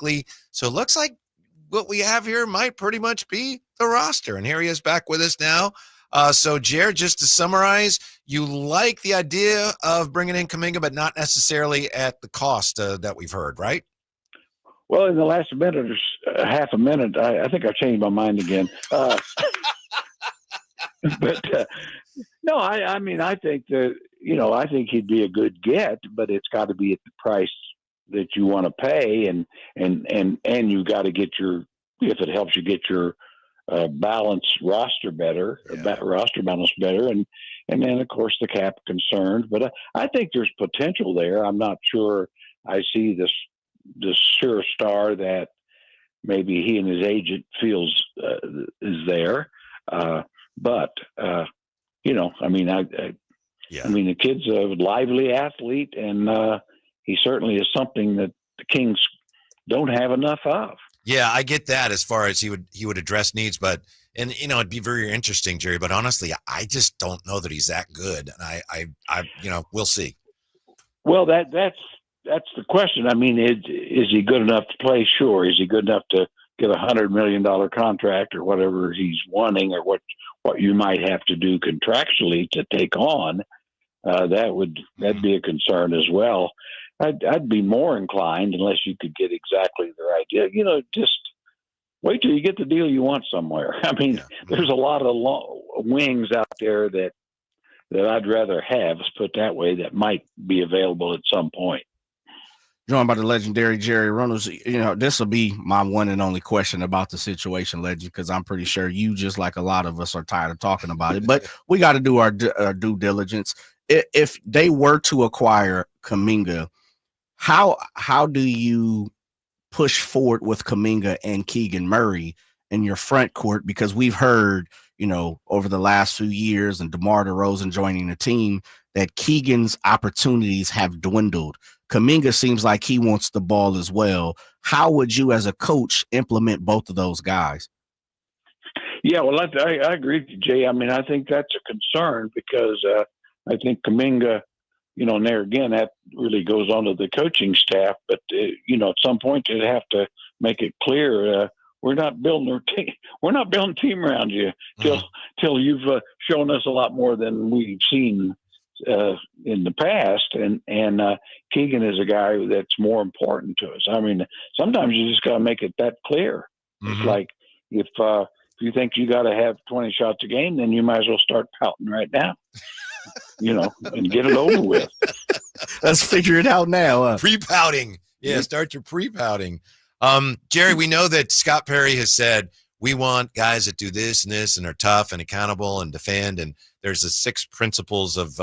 quickly. So it looks like what we have here might pretty much be the roster. And here he is back with us now. So, Jared, just to summarize, you like the idea of bringing in Kuminga, but not necessarily at the cost that we've heard, right? Well, in the last minute or half a minute, I think I've changed my mind again. But no, I mean, I think that, I think he'd be a good get, but it's got to be at the price that you want to pay, and you got to get if it helps you get your balanced roster better, roster balance better, and then of course the cap concerned. But I think there's potential there. I'm not sure I see this sure star that maybe he and his agent feels is there. But I mean, I mean, the kid's a lively athlete, and he certainly is something that the Kings don't have enough of. Yeah, I get that as far as he would address needs, but it'd be very interesting, Jerry. But honestly, I just don't know that he's that good. And I we'll see. Well, that's the question. I mean, is he good enough to play? Sure. Is he good enough to get $100 million contract or whatever he's wanting, or what you might have to do contractually to take on? That'd be a concern as well. I'd be more inclined, unless you could get exactly the right deal. Just wait till you get the deal you want somewhere. I mean, there's a lot of wings out there that I'd rather have, let's put it that way, that might be available at some point. Joined by the legendary Jerry Reynolds. This will be my one and only question about the situation, Legend, because I'm pretty sure you, just like a lot of us, are tired of talking about it. But we got to do our due diligence. If they were to acquire Kuminga, how do you push forward with Kuminga and Keegan Murray in your front court? Because we've heard, over the last few years, and DeMar DeRozan joining the team, that Keegan's opportunities have dwindled. Kuminga seems like he wants the ball as well. How would you, as a coach, implement both of those guys? Yeah, well, I agree with you, Jay. I mean, I think that's a concern, because I think Kuminga, and there again, that really goes on to the coaching staff. But, at some point they'd have to make it clear, we're not building our team. We're not building a team around you till you've shown us a lot more than we've seen in the past. And Keegan is a guy that's more important to us. I mean, sometimes you just got to make it that clear. It's like, if you think you got to have 20 shots a game, then you might as well start pouting right now. And get it over with. Let's figure it out now. Pre-pouting. Yeah, start your pre-pouting. Jerry, we know that Scott Perry has said, we want guys that do this and this and are tough and accountable and defend. And there's the 6 principles of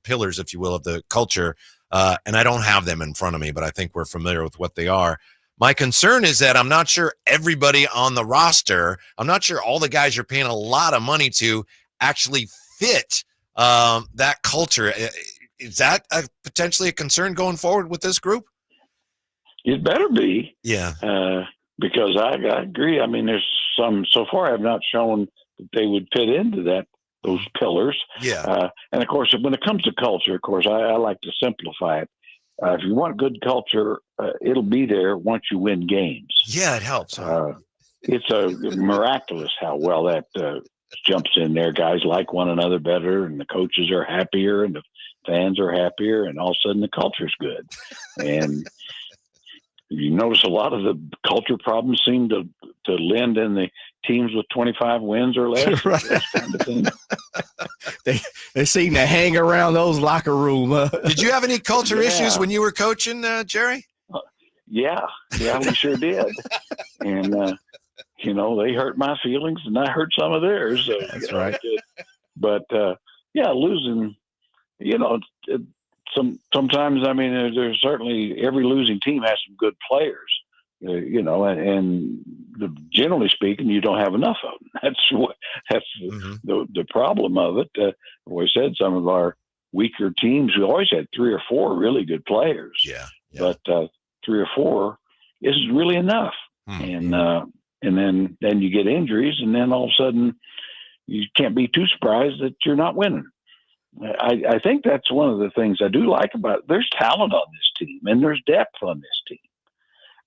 pillars, if you will, of the culture. And I don't have them in front of me, but I think we're familiar with what they are. My concern is that I'm not sure everybody on the roster, I'm not sure all the guys you're paying a lot of money to actually fit that culture. Is that potentially a concern going forward with this group? It better be. Yeah. Because I agree. I mean, there's some so far have not shown that they would fit into those pillars. Yeah. And of course, when it comes to culture, of course, I like to simplify it. If you want good culture, it'll be there once you win games. Yeah, it helps. It's miraculous how well that jumps in there. Guys like one another better, and the coaches are happier, and the fans are happier, and all of a sudden the culture's good. And you notice a lot of the culture problems seem to lend in the teams with 25 wins or less. Right. That kind of thing. They seem to hang around those locker room. Did you have any culture issues when you were coaching, Jerry? Yeah, we sure did. And, they hurt my feelings, and I hurt some of theirs. So, that's right. But, losing, sometimes, I mean, there's certainly every losing team has some good players, and generally speaking, you don't have enough of them. That's the problem of it. I've always said some of our weaker teams, we always had 3 or 4 really good players. Yeah. But 3 or 4 isn't really enough. And then you get injuries, and then all of a sudden you can't be too surprised that you're not winning. I think that's one of the things I do like about it. There's talent on this team, and there's depth on this team.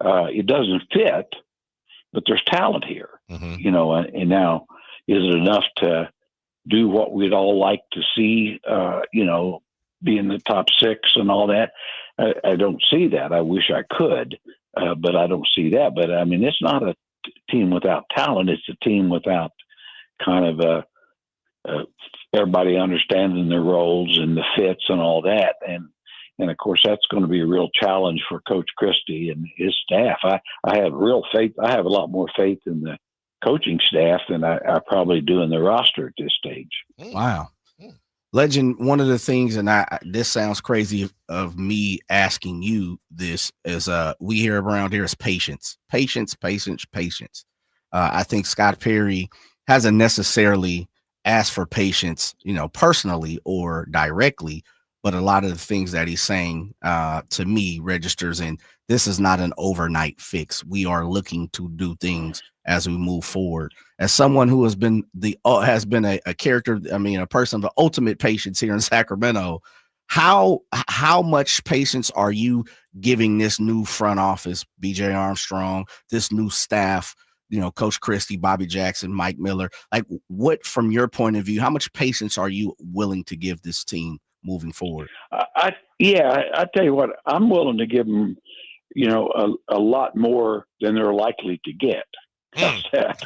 it doesn't fit, but there's talent here, Mm-hmm. and now is it enough to do what we'd all like to see, be in the top 6 and all that? I don't see that. I wish I could, but I don't see that. But I mean, it's not a team without talent. It's a team without kind of everybody understanding their roles and the fits and all that. And of course, that's going to be a real challenge for Coach Christie and his staff. I have real faith. I have a lot more faith in the coaching staff than I probably do in the roster at this stage. Wow. Legend, one of the things, and this sounds crazy of me asking you this, is we hear around here is patience. I think Scott Perry hasn't necessarily asked for patience, personally or directly, but a lot of the things that he's saying to me registers in this is not an overnight fix. We are looking to do things as we move forward. As someone who has been a character, a person of the ultimate patience here in Sacramento, how much patience are you giving this new front office, BJ Armstrong, this new staff, Coach Christie, Bobby Jackson, Mike Miller? Like, what, from your point of view, how much patience are you willing to give this team moving forward? I tell you what, I'm willing to give them, a lot more than they're likely to get. How's that?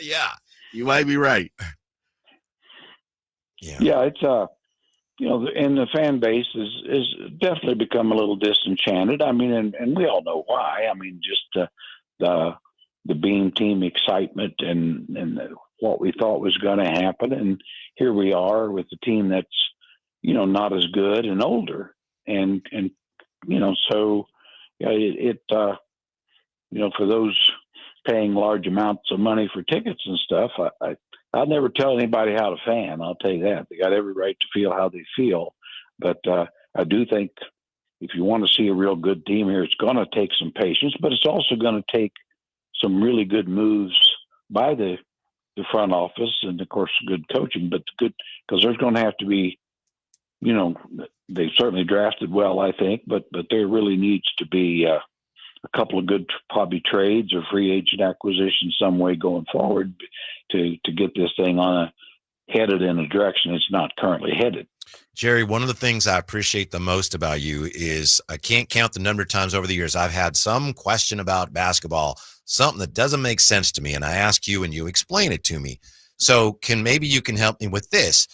Yeah, you might be right. Yeah, it's and the fan base is definitely become a little disenchanted. I mean, and we all know why. I mean, just the Beam team excitement and what we thought was going to happen, and here we are with a team that's not as good and older, and so for those paying large amounts of money for tickets and stuff, I'd never tell anybody how to fan. I'll tell you that. They got every right to feel how they feel. But I do think if you want to see a real good team here, it's going to take some patience, but it's also going to take some really good moves by the front office and, of course, good coaching. But because there's going to have to be, they certainly drafted well, I think, but there really needs to be a couple of good probably trades or free agent acquisitions some way going forward to get this thing headed in a direction it's not currently headed. Jerry, one of the things I appreciate the most about you is I can't count the number of times over the years I've had some question about basketball, something that doesn't make sense to me, and I ask you and you explain it to me. So maybe you can help me with this.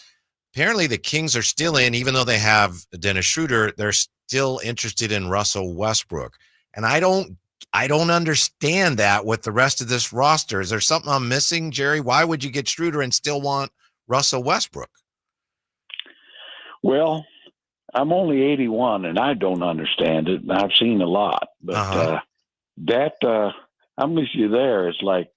Apparently the Kings are still in, even though they have Dennis Schroder, they're still interested in Russell Westbrook. And I don't understand that with the rest of this roster. Is there something I'm missing, Jerry? Why would you get Schroeder and still want Russell Westbrook? Well, I'm only 81 and I don't understand it. And I've seen a lot, but I'm with you there. It's like,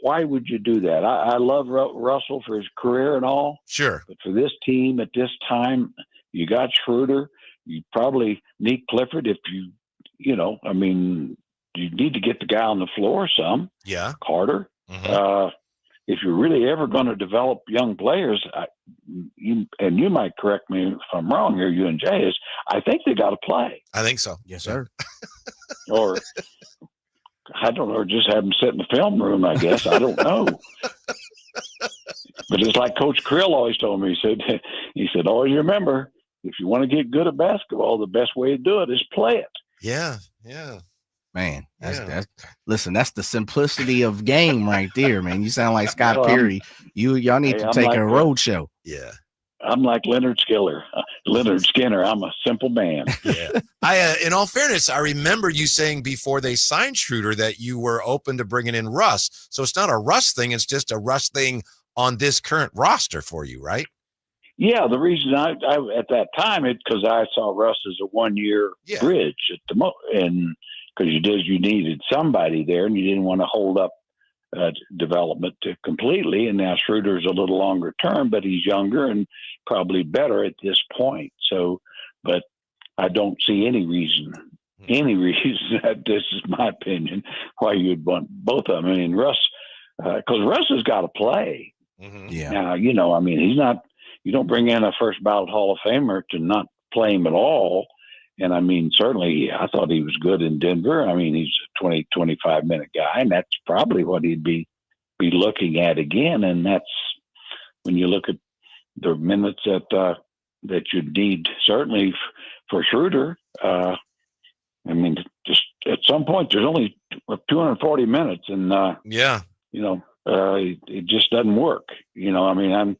why would you do that? I love Russell for his career and all. Sure. But for this team at this time, you got Schroeder. You probably need Clifford if you need to get the guy on the floor some. Yeah. Carter. Mm-hmm. If you're really ever going to develop young players, you might correct me if I'm wrong here, you and Jay, is I think they got to play. I think so. Yes, sir. Or I don't know, or just have them sit in the film room, I guess. I don't know. But it's like Coach Krill always told me. He said, always remember, if you want to get good at basketball, the best way to do it is play it. Yeah. Man, that's the simplicity of game right there, man. You sound like Scott Perry. Y'all need to take a road show. Yeah. I'm like Leonard Skinner. I'm a simple man. Yeah. In all fairness, I remember you saying before they signed Schroeder that you were open to bringing in Russ. So it's not a Russ thing. It's just a Russ thing on this current roster for you, right? Yeah. The reason I at that time, because I saw Russ as a 1-year bridge at the and because you needed somebody there and you didn't want to hold up development completely. And now Schroeder's a little longer term, but he's younger and probably better at this point. So, but I don't see any reason that, this is my opinion, why you'd want both of them. I mean, Russ, because Russ has got to play. Mm-hmm. Yeah. Now, he's not, you don't bring in a first ballot Hall of Famer to not play him at all. And I mean, certainly, I thought he was good in Denver. I mean, he's a 20, 25-minute guy, and that's probably what he'd be looking at again. And that's when you look at the minutes that you need, certainly for Schroder. I mean, just at some point, there's only 240 minutes, and it just doesn't work. I mean,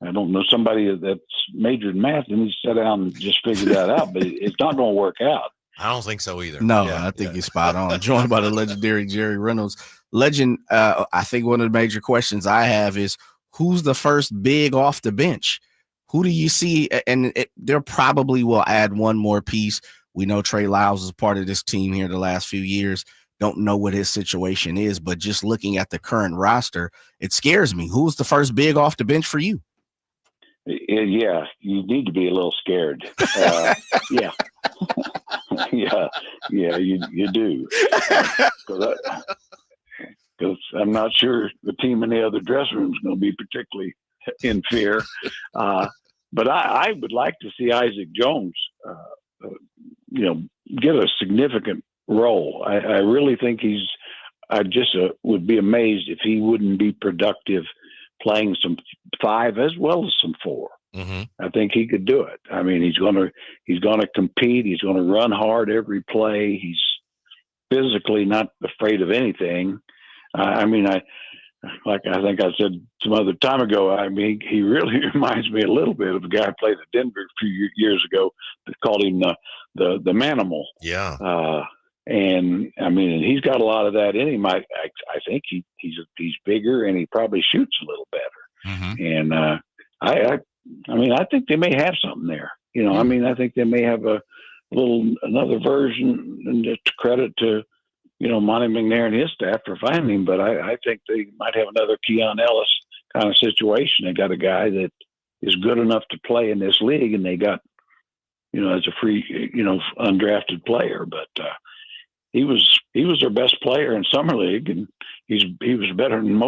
I don't know somebody that's majored in math and he sat down and just figured that out, but it's not going to work out. I don't think so either. No, I think you're spot on. Joined by the legendary Jerry Reynolds. Legend, I think one of the major questions I have is, who's the first big off the bench? Who do you see? And there probably will add one more piece. We know Trey Lyles is part of this team here the last few years. Don't know what his situation is, but just looking at the current roster, it scares me. Who's the first big off the bench for you? Yeah, you need to be a little scared. Yeah. You do. Because I'm not sure the team in the other dressing room is going to be particularly in fear. But I would like to see Isaac Jones, get a significant role. I really think I just would be amazed if he wouldn't be productive playing some 5 as well as some 4. Mm-hmm. I think he could do it. I mean, he's going to compete. He's going to run hard every play. He's physically not afraid of anything. I think I said some other time ago, I mean, he really reminds me a little bit of a guy who played at Denver a few years ago that called him the Manimal. Yeah. And I mean, he's got a lot of that in him. I think he's bigger and he probably shoots a little better. Mm-hmm. And I think they may have something there. I mean, I think they may have another version, and to credit to Monty McNair and his staff for finding him. But I think they might have another Keon Ellis kind of situation. They got a guy that is good enough to play in this league, and they got as a free undrafted player, but. He was their best player in summer league, and he was better than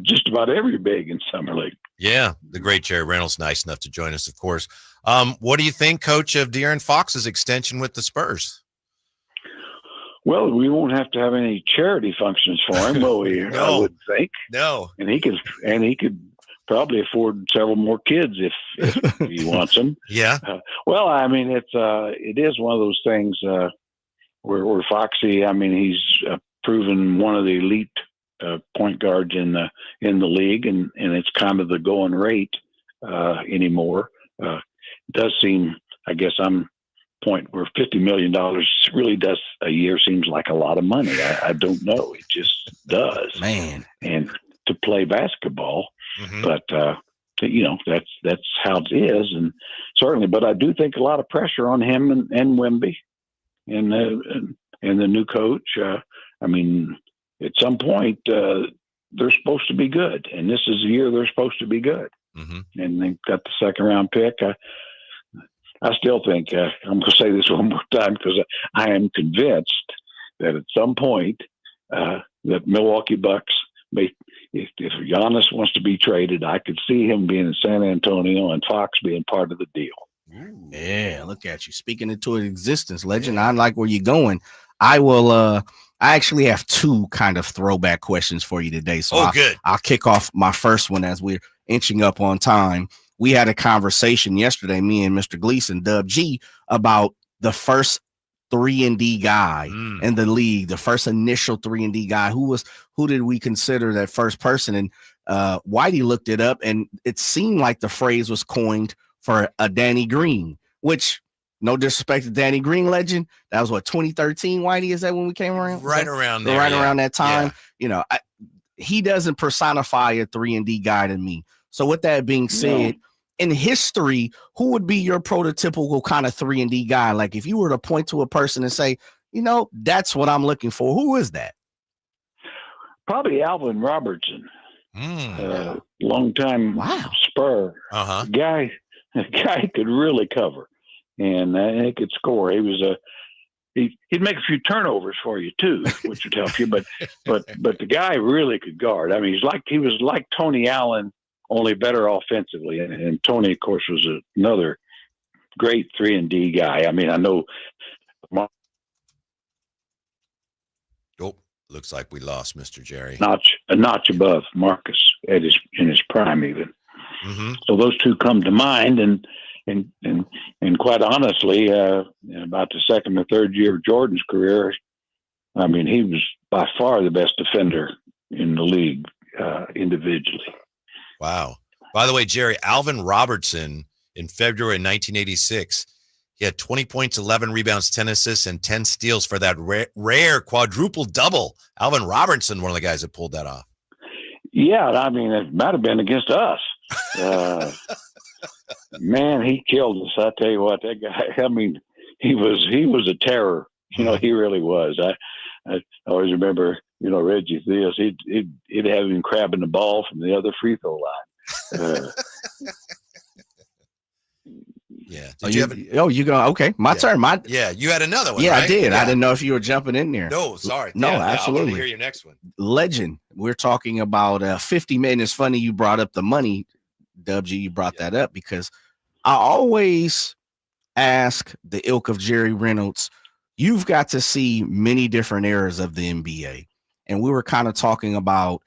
just about every big in summer league. Yeah, the great Jerry Reynolds, nice enough to join us, of course. What do you think, Coach, of De'Aaron Fox's extension with the Spurs? Well, we won't have to have any charity functions for him, will we? No. I would think. No, and he could probably afford several more kids if he wants them. Yeah. Well, I mean, it is one of those things. Where Foxy, I mean, he's proven one of the elite point guards in the league, and it's kind of the going rate anymore. It does seem, I guess, point where $50 million really does a year seems like a lot of money. I don't know, it just does, man. And to play basketball, mm-hmm. but that's how it is, and certainly. But I do think a lot of pressure on him and Wemby. And the new coach, I mean, at some point, they're supposed to be good. And this is the year they're supposed to be good. Mm-hmm. And they got the 2nd-round pick. I still think, I'm going to say this one more time because I am convinced that at some point that Milwaukee Bucks may, if Giannis wants to be traded, I could see him being in San Antonio and Fox being part of the deal. Ooh, yeah, look at you speaking into existence, Legend. I like where you're going. I will. I actually have 2 kind of throwback questions for you today. So good. I'll kick off my first one as we're inching up on time. We had a conversation yesterday, me and Mr. Gleason, Dub G, about the first 3-and-D guy in the league, the first initial 3-and-D guy. Who did we consider that first person? And Whitey looked it up, and it seemed like the phrase was coined for a Danny Green, which, no disrespect to Danny Green, Legend, that was what, 2013, Whitey? Is that when we came around? Right around there. Right around that time. Yeah. He doesn't personify a 3-and-D guy to me. So with that being said, in history, who would be your prototypical kind of 3-and-D guy? Like if you were to point to a person and say, that's what I'm looking for, who is that? Probably Alvin Robertson. Long time Spur. Uh-huh. The guy could really cover, and he could score. He was he'd make a few turnovers for you too, which would help you. But the guy really could guard. I mean, he was like Tony Allen, only better offensively. And Tony, of course, was another great 3-and-D guy. I mean, I know. Oh, looks like we lost Mr. Jerry. A notch above Marcus in his prime, even. Mm-hmm. So those two come to mind, and quite honestly, about the second or third year of Jordan's career, I mean, he was by far the best defender in the league individually. Wow. By the way, Jerry, Alvin Robertson in February 1986, he had 20 points, 11 rebounds, 10 assists, and 10 steals for that rare quadruple double. Alvin Robertson, one of the guys that pulled that off. Yeah, I mean, it might have been against us. Man, he killed us. I tell you what, that guy. I mean, he was a terror. You know, he really was. I always remember, you know, Reggie Theus. He'd have him crabbing the ball from the other free throw line. Yeah. You go. Okay, my turn. Yeah, you had another one. Yeah, right? I did. Yeah. I didn't know if you were jumping in there. No, sorry. No, yeah, absolutely. I hear your next one. Legend. We're talking about 50 million. It's funny you brought up the money, WG. You brought that up because I always ask the ilk of Jerry Reynolds. You've got to see many different eras of the NBA, and we were kind of talking about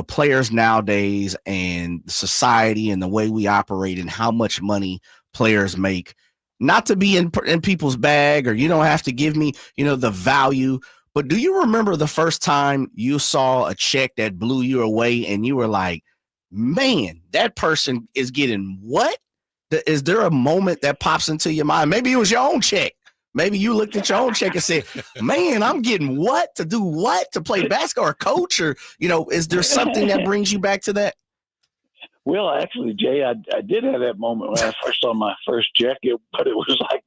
players nowadays and society and the way we operate and how much money players make. Not to be in people's bag, or you don't have to give me, the value. But do you remember the first time you saw a check that blew you away and you were like, man, that person is getting what? Is there a moment that pops into your mind? Maybe it was your own check. Maybe you looked at your own check and said, man, I'm getting what to do what to play basketball or coach, or, is there something that brings you back to that? Well, actually, Jay, I did have that moment when I first saw my first check, but it was like,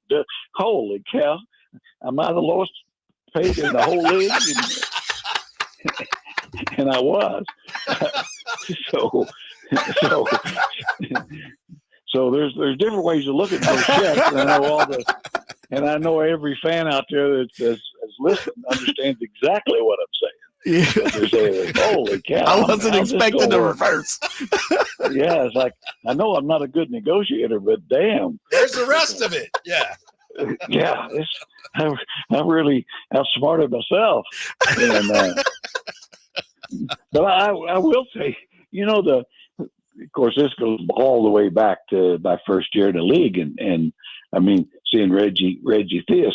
holy cow, am I the lowest paid in the whole league? And I was. So there's different ways of looking for checks, and I know every fan out there that's listening understands exactly what I'm saying. Yeah. They're saying, holy cow! I wasn't expecting the reverse. Yeah, it's like, I know I'm not a good negotiator, but damn, there's the rest of it. Yeah. Yeah, I really outsmarted myself, but I will say, of course, this goes all the way back to my first year in the league, and I mean, seeing Reggie Theus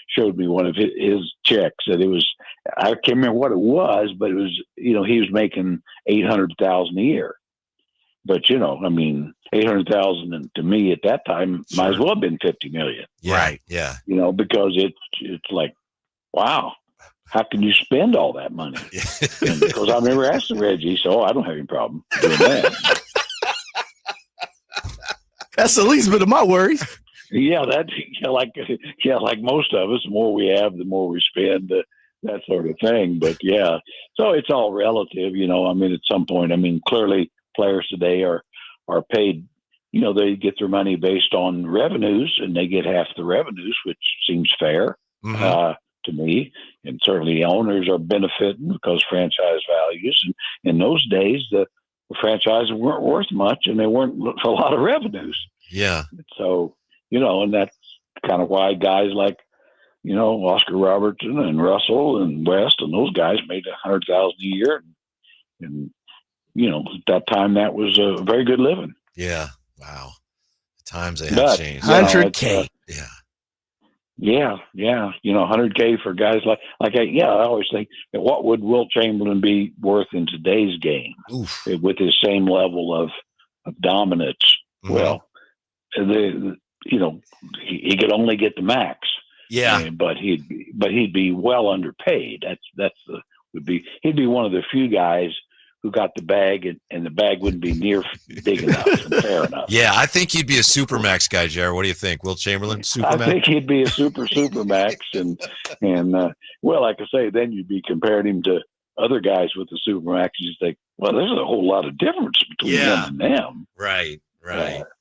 showed me one of his checks, and it was, I can't remember what it was, but it was, he was making $800,000 a year. But I mean, 800,000 to me at that time might as well have been 50 million. Yeah, right. Yeah. Because it's like, wow, how can you spend all that money? Because I remember asking Reggie, so I don't have any problem doing that. That's the least bit of my worries. Yeah, like most of us, the more we have, the more we spend, that sort of thing. But yeah, so it's all relative, I mean, at some point, I mean, clearly players today are paid, they get their money based on revenues, and they get half the revenues, which seems fair to me. And certainly owners are benefiting because franchise values. And in those days, the franchises weren't worth much, and they weren't a lot of revenues. Yeah. So, and that's kind of why guys like, Oscar Robertson and Russell and West and those guys made $100,000 a year. And at that time, that was a very good living. Yeah. Wow. The times they have changed. 100K. Yeah. 100K for guys I always think, what would Wilt Chamberlain be worth in today's game? Oof. With his same level of dominance? Mm-hmm. Well, he could only get the max. Yeah. But he'd be well underpaid. He'd be one of the few guys who got the bag, and the bag wouldn't be near big enough and fair enough. Yeah, I think he'd be a supermax guy, Jared. What do you think, Wilt Chamberlain? Supermax? I think he'd be a supermax, and well, like I say, then you'd be comparing him to other guys with the supermax. You think, well, there's a whole lot of difference between them and them. Right.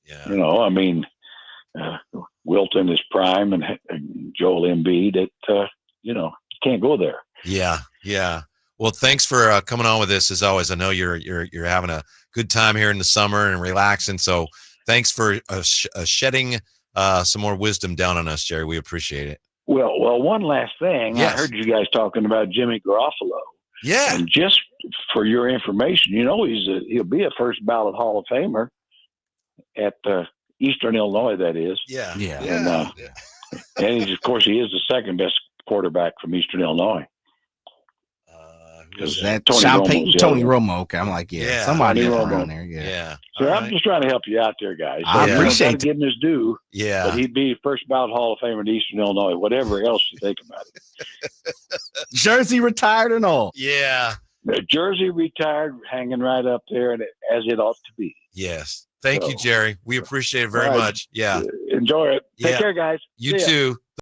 Yeah. I mean, Wilt in his prime and Joel Embiid. You can't go there. Yeah. Well, thanks for coming on with this as always. I know you're having a good time here in the summer and relaxing. So Thanks for shedding some more wisdom down on us, Jerry. We appreciate it. Well, one last thing. Yes. I heard you guys talking about Jimmy Garofalo. Yeah. And just for your information, he'll be a first ballot Hall of Famer at Eastern Illinois, that is. Yeah. And of course, he is the second best quarterback from Eastern Illinois. Is that Sean Payton, Tony Romo? Okay, I'm like, somebody around there. Yeah. So I'm just trying to help you out there, guys. I appreciate it. Give him his due. Yeah. But he'd be first ballot Hall of Famer in Eastern Illinois, whatever else you think about it. Jersey retired and all. Yeah. The Jersey retired, hanging right up there, and as it ought to be. Yes. Thank you, Jerry. We appreciate it very much. Yeah. Enjoy it. Take care, guys. You too.